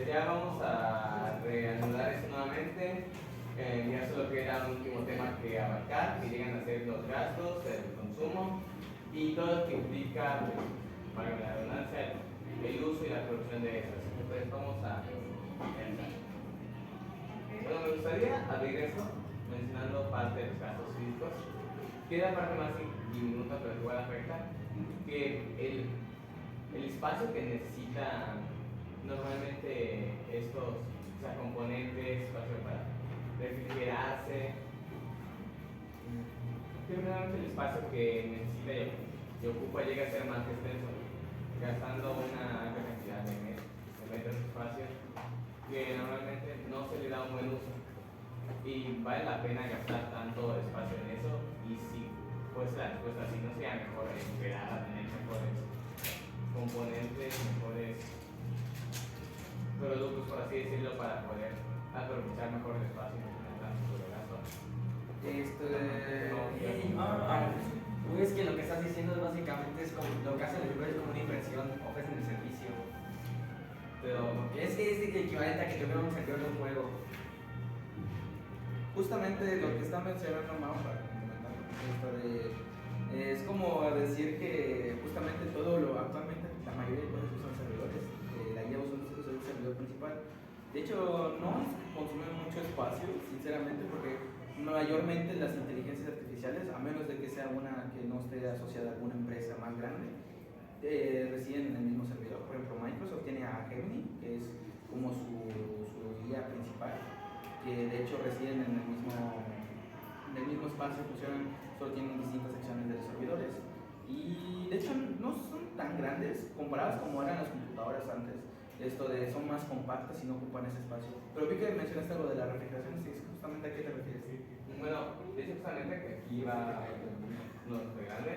ya vamos a reanudar eso nuevamente. Ya solo queda un último tema que abarcar, que llegan a ser los gastos, el consumo y todo lo que implica, pues, para la redundancia, el uso y la producción de esas. Entonces vamos a empezar. Bueno, me gustaría abrir esto mencionando parte de los gastos físicos, que es la parte más diminuta pero igual afecta, que el espacio que necesita normalmente estos, o sea, componentes, espacio para refrigerarse, generalmente el espacio que necesita y ocupa llega a ser más extenso, gastando una alta cantidad de metros de espacio que normalmente no se le da un buen uso. Y vale la pena gastar tanto espacio en eso, y si pues la respuesta si no sea mejor esperar a tener mejores componentes, mejores productos, por así decirlo, para poder aprovechar mejor el espacio y no tener tanto sobregasto. Es que lo que estás diciendo es básicamente es como lo que hacen los jugadores, es como una inversión, ofrecen el servicio. Pero Es que es equivalente a que yo veo un servidor de un juego. Justamente lo que está mencionando Mau, para complementar es como decir que justamente actualmente la mayoría de cosas usan servidores, la IA usa el servidor principal. De hecho, no consumen mucho espacio, sinceramente, porque mayormente las inteligencias artificiales, a menos de que sea una que no esté asociada a alguna empresa más grande, residen en el mismo servidor. Por ejemplo, Microsoft tiene a Gemini, que es como su IA principal, que de hecho residen en el mismo espacio, funcionan, solo tienen distintas secciones de los servidores y de hecho no son tan grandes comparadas como eran las computadoras antes. Son más compactas y no ocupan ese espacio. Pero vi que mencionaste algo de la refrigeración, sí, justamente a qué te refieres. bueno, de hecho justamente que aquí va nuestro grande.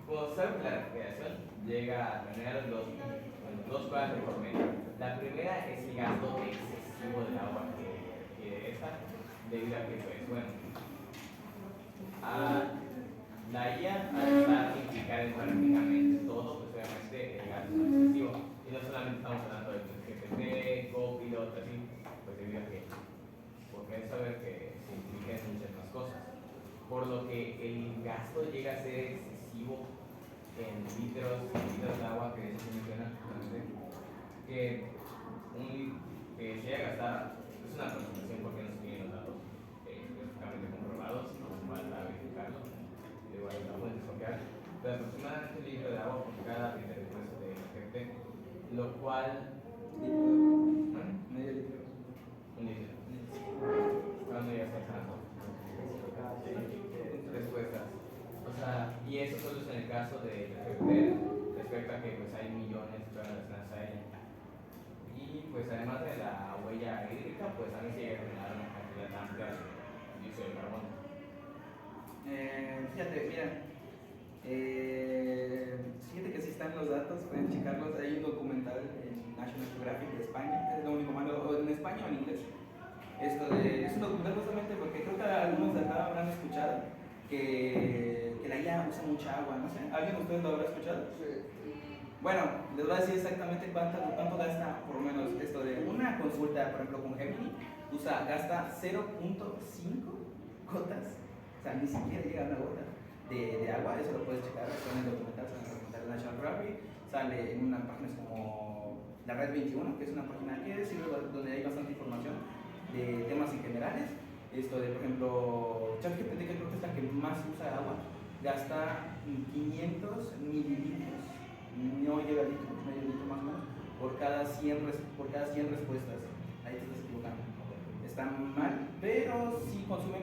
Como saben, la refrigeración llega a tener dos cosas de por medio. La primera es el gasto excesivo del agua que esta, debido a que, pues, bueno, la IA, al estar implicada en prácticamente todo, pues obviamente el gasto es excesivo. Y no solamente estamos hablando de GPT, Copilot, así, pues debido a que, porque es saber que se implica en muchas más cosas. Por lo que el gasto llega a ser excesivo en litros de agua, que eso se menciona que se llega a gastar, es una aproximación porque no se tienen los datos específicamente comprobados, no falta verificarlo, igual la fuente es confiable, pero aproximadamente un litro de agua por cada litro de peso de gente, lo cual Medio litro. un litro. ¿Cuándo ya está entrando? Respuestas. O sea, y eso solo es en el caso de respecto a que pues hay millones de relacionadas a ella. Y pues además de la huella hídrica, pues también se llega a generar una cantidad amplia de dióxido de carbono. Fíjate, mira, fíjate que si están los datos, pueden checarlos. Hay un documental en National Geographic de España, es lo único malo, o en español o en inglés. Es un documental justamente porque creo que algunos de acá habrán escuchado que la IA usa mucha agua, no sé, ¿alguien de ustedes lo habrá escuchado? Sí. Bueno, les voy a decir exactamente cuánto gasta, por lo menos, una consulta, por ejemplo, con Gemini, gasta 0.5 gotas, o sea, ni siquiera llega a una gota de agua. Eso lo puedes checar en el documental de National Geographic, sale en unas páginas como la Red 21, que es una página que sirve donde hay bastante información de temas en generales. Por ejemplo, ChatGPT, que creo que es la que más usa agua, gasta 500 mililitros, no llega a litros, medio litro más o menos, por cada 100 respuestas. Ahí te estás equivocando. Está mal, pero sí consumen.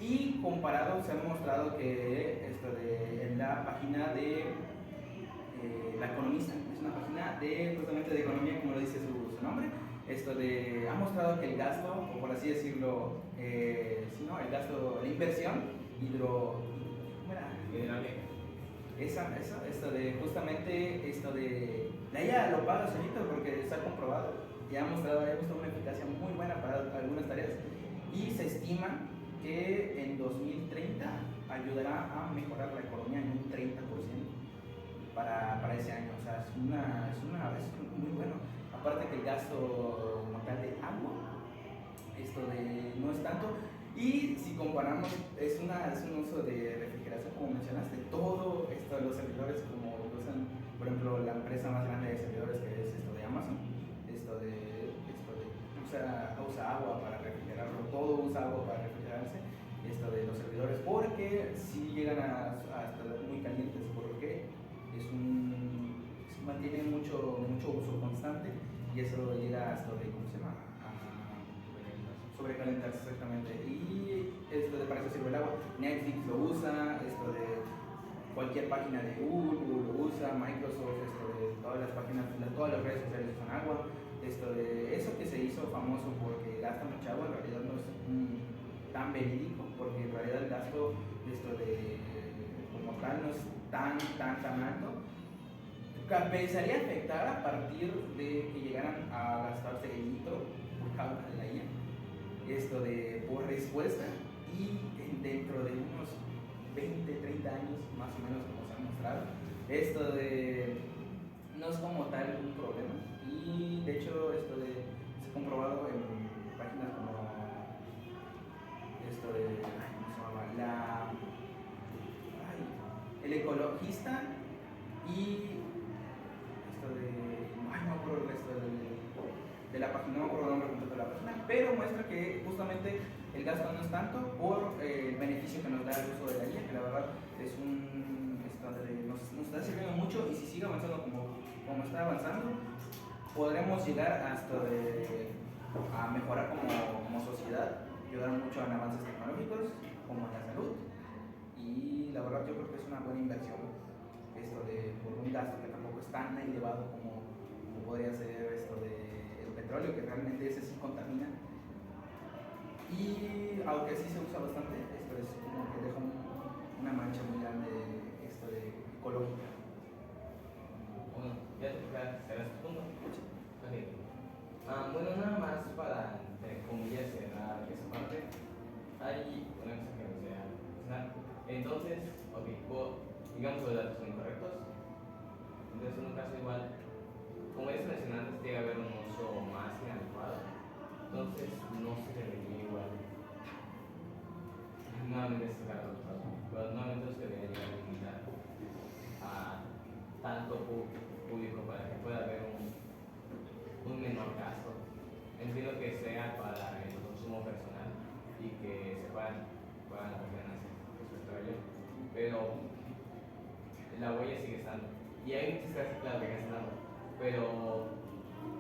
Y comparado, se ha mostrado que en la página de La Economista, es una página justamente de economía, como lo dice su nombre, ha mostrado que el gasto, o por así decirlo, el gasto, la inversión ¿cómo era? La IA lo paga solito porque está comprobado, ya ha mostrado una eficacia muy buena para algunas tareas, y se estima que en 2030 ayudará a mejorar la economía en un 30% para ese año. O sea, es muy bueno. Aparte que el gasto como tal de agua, no es tanto. Y si comparamos, es un uso de refrigeración, como mencionaste, todo esto, los servidores como lo usan, por ejemplo, la empresa más grande de servidores que es de Amazon, usa agua para refrigerarlo, todo usa agua para refrigerarse, de los servidores, porque si llegan a estar muy calientes, porque mantiene mucho uso constante y eso llega hasta ¿cómo se llama? Sobrecalentarse exactamente. Y para eso sirve el agua. Netflix lo usa, cualquier página de Google lo usa, Microsoft, todas las páginas, todas las redes sociales usan agua. Eso que se hizo famoso porque gasta mucha agua, en realidad no es tan verídico, porque en realidad el gasto como tal no es tan alto. Empezaría a afectar a partir de que llegaran a gastarse el litro por cada una de la IA, por respuesta, y dentro de unos 20, 30 años más o menos, como se ha mostrado, no es como tal un problema. Y de hecho se ha comprobado en páginas como ¿cómo se llama? El Ecologista y no me acuerdo el resto de la página, no me acuerdo el nombre completo de la página, pero muestra que justamente el gasto no es tanto por el beneficio que nos da el uso de la IA, que la verdad nos está sirviendo mucho, y si sigue avanzando como está avanzando, podremos llegar hasta a mejorar como sociedad, ayudar mucho en avances tecnológicos, como en la salud, y la verdad yo creo que es una buena inversión por un gasto que tampoco es tan elevado como podría ser el petróleo, que realmente ese sí contamina. Y aunque sí se usa bastante, es como que deja una mancha muy grande ecológica. Bueno, ya serás tu punto. Okay. Bueno, nada más para, entre comillas, cerrar esa parte. Hay una cosa que me gustaría mencionar. Entonces, digamos que los datos son incorrectos. Entonces, en un caso igual, como ya se mencionó antes, debe haber un uso más inadecuado. Entonces, no se debería igual. Nuevamente se saca los pasos, pero nuevamente se debería llegar a limitar a tanto público para que pueda haber un menor gasto. Entiendo que sea para el consumo personal y que se puedan apenas respecto a ello, pero la huella sigue estando. Y hay muchas cosas, claro, que gastan agua, pero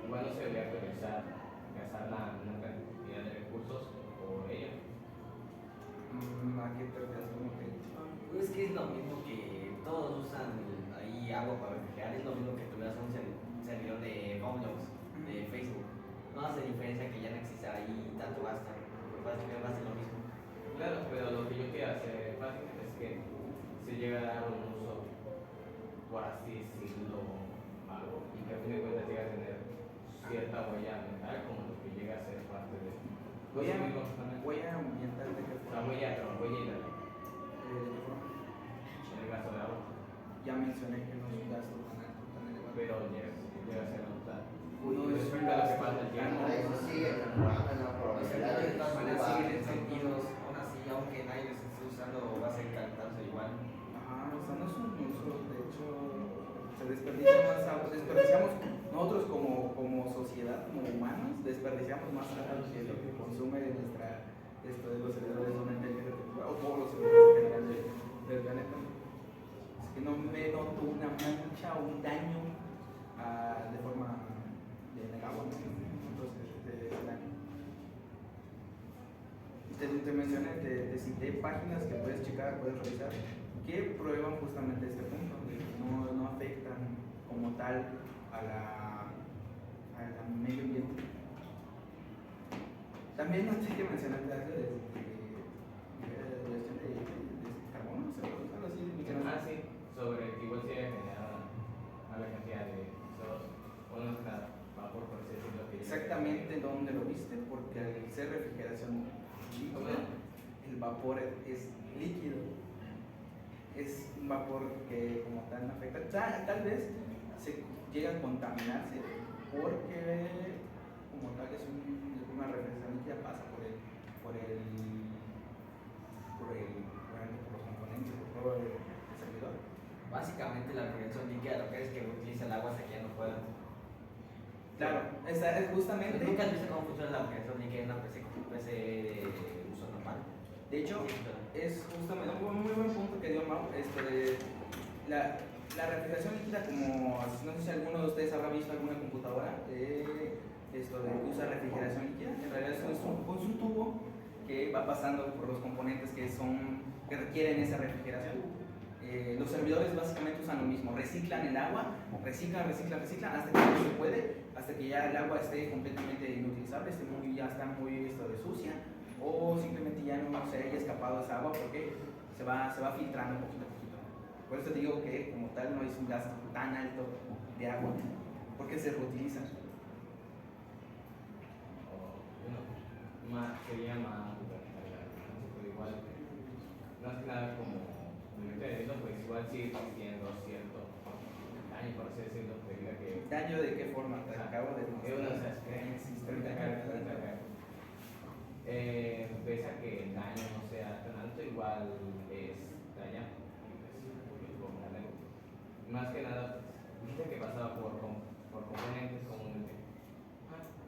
igual no se debería priorizar gastar la menor cantidad de recursos por ello. ¿A qué te refieres? Es que es lo mismo que todos usan ahí agua para refrigerar, es lo mismo que tuvieras un servidor de Roblox, de Facebook. No hace diferencia que ya no exista ahí tanto gasto, porque básicamente va a ser lo mismo. Claro, pero lo que yo quiero hacer básicamente es que se llegue a dar un uso, por así decirlo, algo, y que a fin de cuentas llegue a tener cierta huella ambiental, como lo que llega a ser parte de huella ambiental de qué la forma. huella, pero huella y la ¿De qué forma? en el gasto de agua, Ya mencioné que no es un gasto tan alto, tan elevado. pero llega a ser total. No es Respecto a lo que pasa el tiempo. Eso sigue mejorando en la Los probabilidad servidores de de todas que maneras suba siguen el encendidos, aún así, aunque nadie los esté usando, va a seguir calentándose igual. Ajá, o sea, no es un uso, de hecho, se desperdicia más agua, desperdiciamos nosotros como sociedad, como humanos, desperdiciamos más agua que lo que consume de los servidores de una inteligencia artificial, o todos los servidores en general del planeta. Es que no me noto una mancha o un daño de forma en el agua, ¿no? Entonces, el daño. Te mencioné, te cité páginas que puedes checar, puedes revisar, que prueban justamente este punto, de que no afectan como tal al medio ambiente. También no sé qué mencionaste algo de cuestión de carbono, algo así. Sí, sobre que igual se genera a la cantidad de CO2, o no es nada, vapor, por así decirlo. Exactamente dónde lo viste, porque al ser refrigeración líquida, el vapor es líquido. es un vapor que como tal no afecta. O sea, tal vez se llega a contaminarse porque como tal es una refrigeración que ya pasa por los componentes, por todo el servidor. Básicamente la refrigeración líquida lo que es que utiliza el agua hasta que ya no pueda. Claro, esa es justamente. ¿Nunca has visto cómo funciona la refrigeración líquida en una PC de uso normal? De hecho, Sí, funciona. es justamente un muy buen punto que dio Mau. La refrigeración líquida, como no sé si alguno de ustedes habrá visto alguna computadora que usa refrigeración líquida, en realidad es un tubo que va pasando por los componentes que requieren esa refrigeración. Los servidores básicamente usan lo mismo, reciclan el agua, reciclan hasta que no se puede, hasta que ya el agua esté completamente inutilizable, ya está muy sucia, o simplemente ya no se haya escapado esa agua porque se va filtrando poquito a poquito. Por eso te digo que como tal no es un gasto tan alto de agua, porque se reutiliza. Sería más pero igual, más que nada como eso, pues igual sigue existiendo cierto daño, por así decirlo, debido a que ¿Daño de qué forma? Te acabo de pese a que el daño no sea tan alto, igual es dañado. Más que nada, dice que pasaba por componentes comúnmente.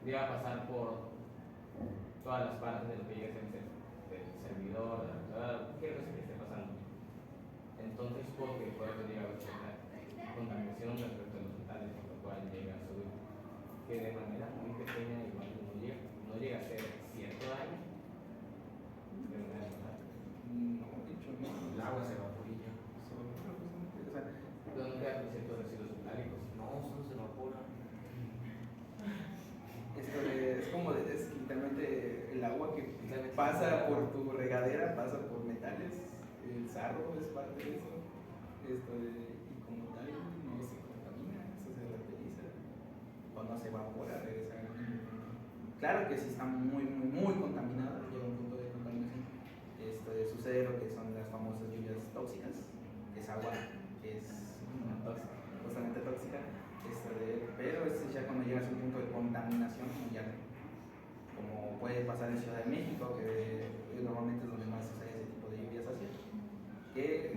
Llega a pasar por todas las partes de lo que llega a ser del servidor, cualquier cosa que esté pasando. Entonces, porque puede venir a haber contaminación respecto a los metales, por lo cual llega a subir. Que de manera muy pequeña, igual no llega a ser cierto daño. De manera normal. No, de hecho no. El agua se evaporiza. Pero no queda ciertos residuos metálicos. No, solo se evapora. Es como es literalmente el agua que pasa por tu regadera, pasa por metales, el sarro es parte de eso, y como tal no se contamina, eso se reutiliza, cuando se evapora regresa. Claro que si está muy contaminada, llega un punto de contaminación, sucede lo que son las famosas lluvias tóxicas, que es agua que es justamente tóxica. Pero ya cuando llegas a un punto de contaminación, como puede pasar en Ciudad de México, que normalmente es donde más se usa ese tipo de lluvias así, que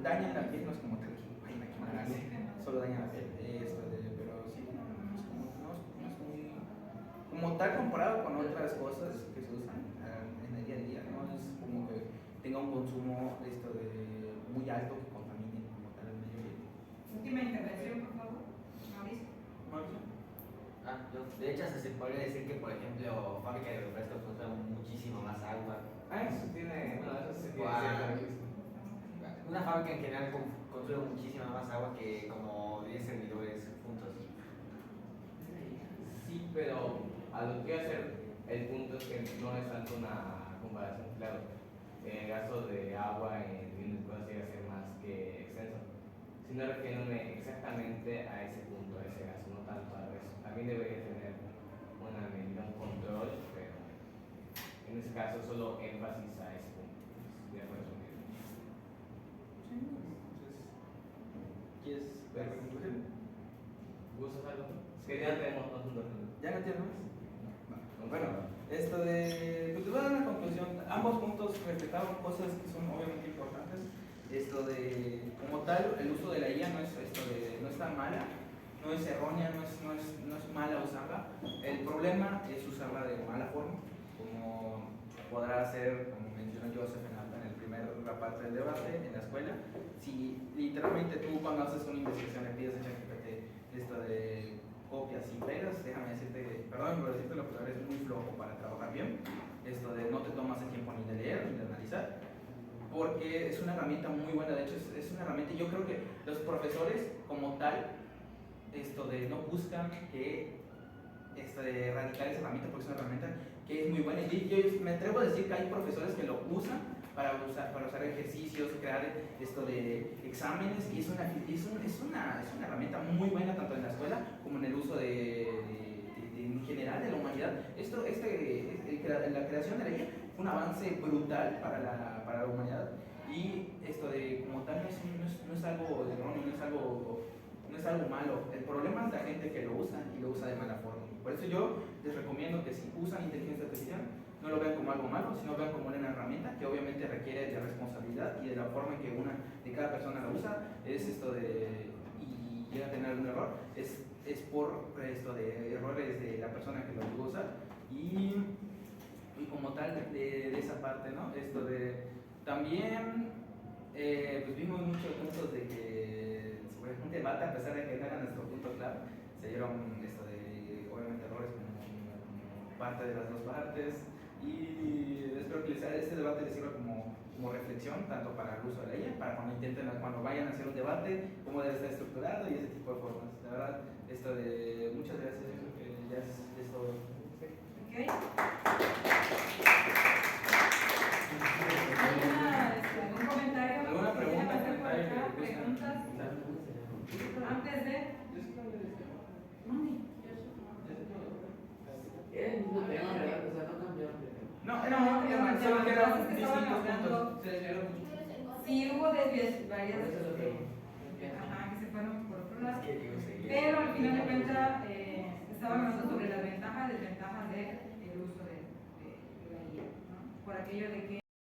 dañan la piel, no es como tal que vayan a quemarse, solo dañan la piel, pero sí, no es muy, como tal comparado con otras cosas que se usan en el día a día, no es como que tenga un consumo muy alto que contamine como tal el medio ambiente. Última intervención, por favor, Mauricio. De hecho, se podría decir que, por ejemplo, fábrica de refrescos consume muchísimo más agua. Eso tiene, eso se tiene Una fábrica en general consume muchísima más agua que como 10 servidores juntos. Sí, pero a lo que quiero hacer, el punto es que no es tanto una comparación, claro. El gasto de agua en viviendas puede llegar a ser más que extenso, sino refiriéndome exactamente a ese punto, a ese gasto, no tanto a eso. También debería tener una medida, un control, pero en ese caso solo énfasis a ese punto. De acuerdo conmigo. Sí, entonces, ¿quieres ver la conclusión? ¿Gustas algo? Es que ya tenemos más puntos. ¿Ya no tienes más? Bueno, pues te voy a dar una conclusión. Ambos puntos respetaron cosas que son obviamente importantes. Como tal, el uso de la IA no es tan mala, no es errónea, no es mala usarla. El problema es usarla de mala forma, como podrá ser, como mencionó Joseph en el primer parte del debate, en la escuela. Si literalmente tú cuando haces una investigación le pides a ChatGPT de copias y pegas, déjame decirte, perdón por decirte, pero eres muy flojo para trabajar bien. No te tomas el tiempo ni de leer ni de analizar, porque es una herramienta muy buena. De hecho, es una herramienta, yo creo que los profesores como tal no buscan erradicar esa herramienta, porque es una herramienta que es muy buena. Y yo me atrevo a decir que hay profesores que lo usan para usar ejercicios, crear de exámenes, y es una herramienta muy buena tanto en la escuela como en el uso en general de la humanidad. La creación de la IA fue un avance brutal para la humanidad, y esto de como tal no es algo erróneo, no es algo malo. El problema es la gente que lo usa y lo usa de mala forma. Por eso yo les recomiendo que si usan inteligencia artificial, no lo vean como algo malo, sino vean como una herramienta que obviamente requiere de responsabilidad y de la forma en que de cada persona la usa, es esto de, y llega a tener un error, es por esto de errores de la persona que lo llegó a usar y como tal de esa parte, ¿no? Esto de, también pues vimos muchos casos de que sobre un debate, a pesar de que no era nuestro punto clave, se dieron esto de, obviamente, errores como parte de las dos partes. Y espero que este debate les sirva como reflexión, tanto para el uso de la IA, para cuando vayan a hacer un debate, cómo debe estar estructurado y ese tipo de formas. La verdad, esto de muchas gracias, yo creo que ya es todo. Ok. ¿Algún comentario? ¿Alguna pregunta, ¿Quieren hacer por comentario acá que gusten? preguntas? Antes de. Mande. Era el mismo tema, ¿verdad? O sea, no cambió. No, era un tema, solo que eran Es que estaban distintos hablando. puntos. Sí, hubo varias Eso es lo que se fueron por otro lado. Es que digo, seguía. Pero al final de cuentas estaban hablando sobre las ventajas y desventajas del uso de la IA, ¿no? Por aquello de que